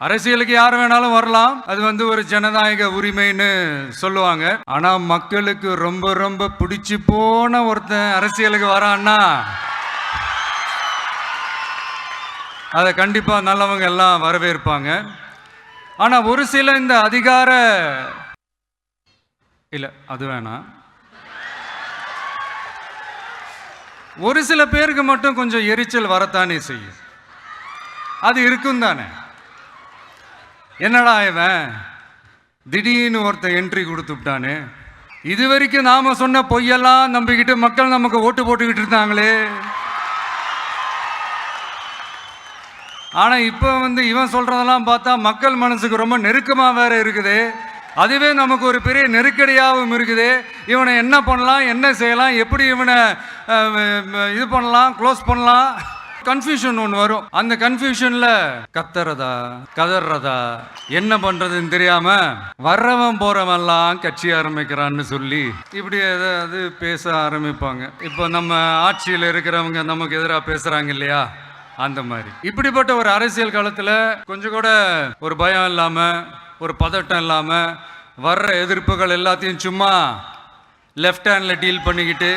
அரசியலுக்கு யார் வேணாலும் வரலாம், அது ஒரு ஜனநாயக உரிமைன்னு சொல்லுவாங்க. ஆனா மக்களுக்கு ரொம்ப ரொம்ப பிடிச்சு போன ஒருத்தன் அரசியலுக்கு வரான்னா அதை கண்டிப்பா நல்லவங்க எல்லாம் வரவேற்பாங்க. ஆனா ஒரு சில இந்த அதிகார இல்ல அது வேணாம், ஒரு சில பேருக்கு மட்டும் கொஞ்சம் எரிச்சல் வரத்தானே செய்யும். அது இருக்கும் தானே. என்னடா இவன் திடீர்னு ஒருத்தன் என்ட்ரி கொடுத்துட்டானே, இது வரைக்கும் நாம சொன்ன பொய்யெல்லாம் நம்பிக்கிட்டு மக்கள் நமக்கு ஓட்டு போட்டுக்கிட்டு இருந்தாங்களே, ஆனா இப்ப இவன் சொல்றதெல்லாம் பார்த்தா மக்கள் மனசுக்கு ரொம்ப நெருக்கமா வேற இருக்குது. அதுவே நமக்கு ஒரு பெரிய நெருக்கடியாகவும் இருக்குது. இவனை என்ன பண்ணலாம், என்ன செய்யலாம், எப்படி இவனை இது பண்ணலாம், க்ளோஸ் பண்ணலாம், கன்ஃபியூஷன் ஒன்று வரும். அந்த கன்ஃபியூஷன்ல கத்துறதா கதறதா என்ன பண்றதுன்னு தெரியாம வர்றவன் போறவன்லாம் கட்சி ஆரம்பிக்கிறான்னு சொல்லி இப்படி ஏதாவது பேச ஆரம்பிப்பாங்க. இப்போ நம்ம ஆட்சியில் இருக்கிறவங்க நமக்கு எதிராக பேசுறாங்க இல்லையா, அந்த மாதிரி. இப்படிப்பட்ட ஒரு அரசியல் காலத்தில் கொஞ்சம் கூட ஒரு பயம் இல்லாம, ஒரு பதட்டம் இல்லாம, வர்ற எதிர்ப்புகள் எல்லாத்தையும் சும்மா லெஃப்ட் ஹேண்ட்ல டீல் பண்ணிக்கிட்டு